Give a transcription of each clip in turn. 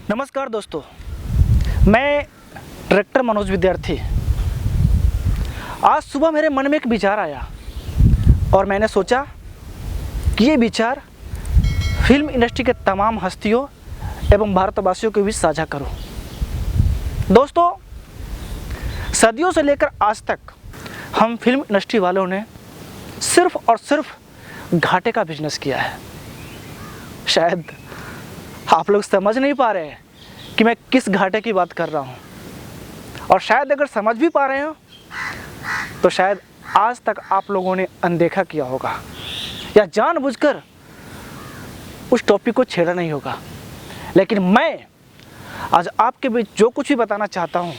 नमस्कार दोस्तों, मैं डायरेक्टर मनोज विद्यार्थी। आज सुबह मेरे मन में एक विचार आया और मैंने सोचा कि ये विचार फिल्म इंडस्ट्री के तमाम हस्तियों एवं भारतवासियों के बीच साझा करूं। दोस्तों, सदियों से लेकर आज तक हम फिल्म इंडस्ट्री वालों ने सिर्फ और सिर्फ घाटे का बिजनेस किया है। शायद आप लोग समझ नहीं पा रहे हैं कि मैं किस घाटे की बात कर रहा हूँ, और शायद अगर समझ भी पा रहे हो तो शायद आज तक आप लोगों ने अनदेखा किया होगा या जानबूझकर उस टॉपिक को छेड़ा नहीं होगा। लेकिन मैं आज आपके बीच जो कुछ भी बताना चाहता हूँ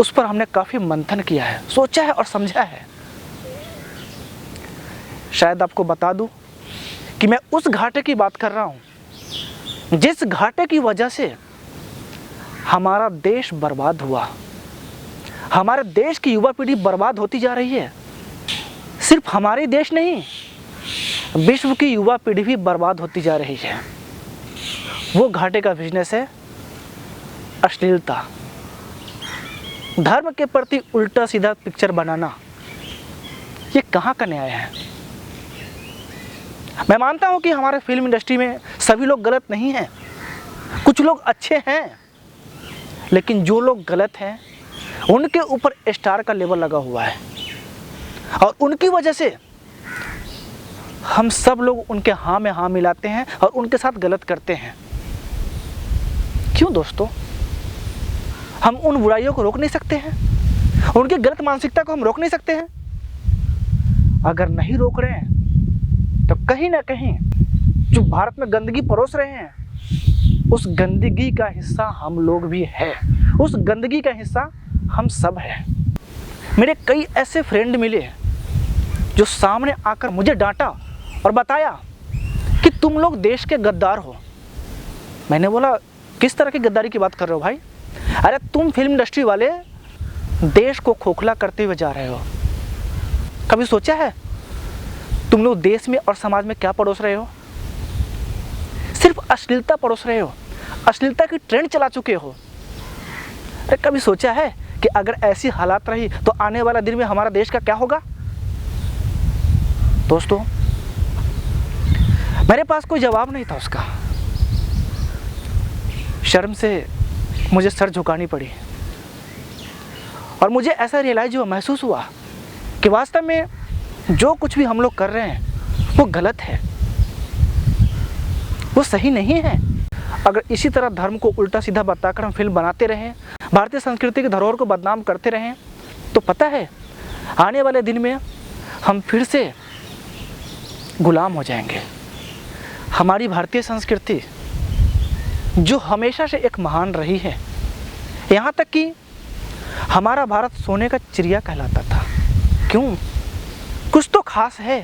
उस पर हमने काफ़ी मंथन किया है, सोचा है और समझा है। शायद आपको बता दूं कि मैं उस घाटे की बात कर रहा हूं जिस घाटे की वजह से हमारा देश बर्बाद हुआ, हमारे देश की युवा पीढ़ी बर्बाद होती जा रही है। सिर्फ हमारे देश नहीं, विश्व की युवा पीढ़ी भी बर्बाद होती जा रही है। वो घाटे का बिजनेस है अश्लीलता। धर्म के प्रति उल्टा सीधा पिक्चर बनाना, ये कहाँ का न्याय है? मैं मानता हूं कि हमारे फिल्म इंडस्ट्री में सभी लोग गलत नहीं हैं, कुछ लोग अच्छे हैं, लेकिन जो लोग गलत हैं उनके ऊपर स्टार का लेबल लगा हुआ है और उनकी वजह से हम सब लोग उनके हाँ में हाँ मिलाते हैं और उनके साथ गलत करते हैं। क्यों दोस्तों? हम उन बुराइयों को रोक नहीं सकते हैं? उनकी गलत मानसिकता को हम रोक नहीं सकते हैं? अगर नहीं रोक रहे हैं तो कहीं ना कहीं जो भारत में गंदगी परोस रहे हैं उस गंदगी का हिस्सा हम लोग भी है, उस गंदगी का हिस्सा हम सब हैं। मेरे कई ऐसे फ्रेंड मिले जो सामने आकर मुझे डांटा और बताया कि तुम लोग देश के गद्दार हो। मैंने बोला, किस तरह की गद्दारी की बात कर रहे हो भाई? अरे तुम फिल्म इंडस्ट्री वाले देश को खोखला करते हुए जा रहे हो। कभी सोचा है तुम लोग देश में और समाज में क्या परोस रहे हो? सिर्फ अश्लीलता परोस रहे हो, अश्लीलता की ट्रेंड चला चुके हो। अरे कभी सोचा है कि अगर ऐसी हालात रही तो आने वाला दिन में हमारा देश का क्या होगा? दोस्तों, मेरे पास कोई जवाब नहीं था उसका। शर्म से मुझे सर झुकानी पड़ी और मुझे ऐसा रियलाइज हुआ, महसूस हुआ कि वास्तव में जो कुछ भी हम लोग कर रहे हैं वो गलत है, वो सही नहीं है। अगर इसी तरह धर्म को उल्टा सीधा बताकर हम फिल्म बनाते रहें, भारतीय संस्कृति की धरोहर को बदनाम करते रहें, तो पता है आने वाले दिन में हम फिर से गुलाम हो जाएंगे। हमारी भारतीय संस्कृति जो हमेशा से एक महान रही है, यहाँ तक कि हमारा भारत सोने का चिड़िया कहलाता था। क्यों? कुछ तो खास है,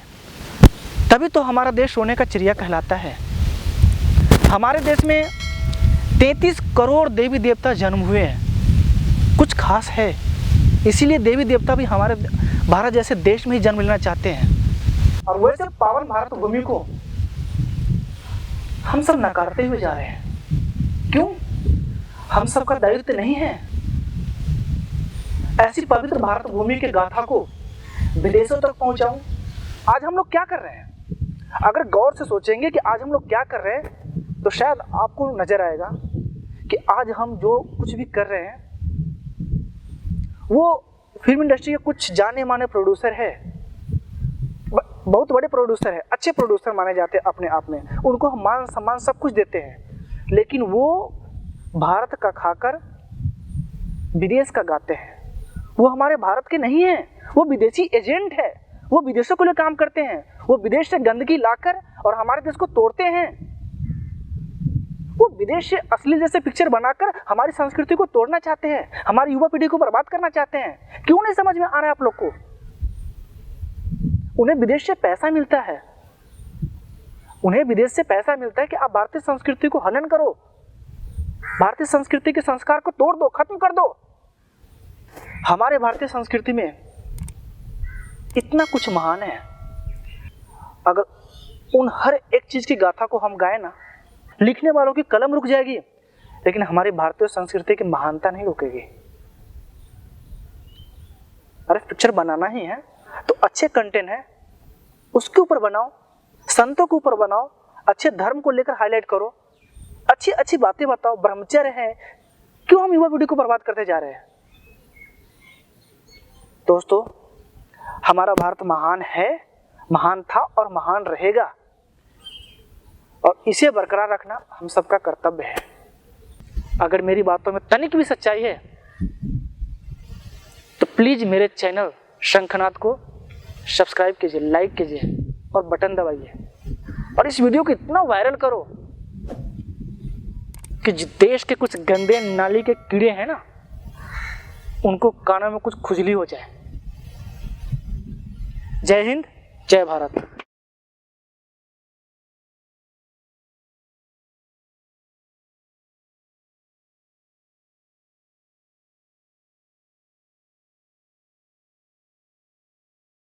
तभी तो हमारा देश सोने का चिड़िया कहलाता है। हमारे देश में 33 करोड़ देवी देवता जन्म हुए हैं, कुछ खास है। इसीलिए देवी देवता भी हमारे भारत जैसे देश में ही जन्म लेना चाहते हैं। और वैसे पावन भारत भूमि को हम सब नकारते हुए जा रहे हैं। क्यों? हम सबका दायित्व नहीं है ऐसी पवित्र भारत भूमि के गाथा को विदेशों तक पहुंचाऊं? आज हम लोग क्या कर रहे हैं? अगर गौर से सोचेंगे कि आज हम लोग क्या कर रहे हैं तो शायद आपको नजर आएगा कि आज हम जो कुछ भी कर रहे हैं वो फिल्म इंडस्ट्री के कुछ जाने माने प्रोड्यूसर है, बहुत बड़े प्रोड्यूसर है, अच्छे प्रोड्यूसर माने जाते हैं अपने आप में, उनको हम मान सम्मान सब कुछ देते हैं, लेकिन वो भारत का खाकर विदेश का गाते हैं। वो हमारे भारत के नहीं है, वो विदेशी एजेंट है, वो विदेशों के लिए काम करते हैं। वो विदेश से गंदगी लाकर और हमारे देश को तोड़ते हैं। वो विदेश से असली जैसे पिक्चर बनाकर हमारी संस्कृति को तोड़ना चाहते हैं, हमारी युवा पीढ़ी को बर्बाद करना चाहते हैं। क्यों नहीं समझ में आ रहा है आप लोग को? उन्हें विदेश से पैसा मिलता है, उन्हें विदेश से पैसा मिलता है कि आप भारतीय संस्कृति को हनन करो, भारतीय संस्कृति के संस्कार को तोड़ दो, खत्म कर दो। हमारे भारतीय संस्कृति में इतना कुछ महान है, अगर उन हर एक चीज की गाथा को हम गाए ना, लिखने वालों की कलम रुक जाएगी, लेकिन हमारी भारतीय संस्कृति की महानता नहीं रुकेगी। अरे पिक्चर बनाना ही है तो अच्छे कंटेंट है उसके ऊपर बनाओ, संतों के ऊपर बनाओ, अच्छे धर्म को लेकर हाईलाइट करो, अच्छी अच्छी बातें बताओ। ब्रह्मचर्य है, क्यों हम युवा पीढ़ी को बर्बाद करते जा रहे हैं? दोस्तों, हमारा भारत महान है, महान था और महान रहेगा, और इसे बरकरार रखना हम सबका कर्तव्य है। अगर मेरी बातों में तनिक भी सच्चाई है तो प्लीज मेरे चैनल शंखनाद को सब्सक्राइब कीजिए, लाइक कीजिए और बटन दबाइए, और इस वीडियो को इतना वायरल करो कि देश के कुछ गंदे नाली के कीड़े हैं ना, उनको कानों में कुछ खुजली हो जाए। जय हिंद, जय भारत।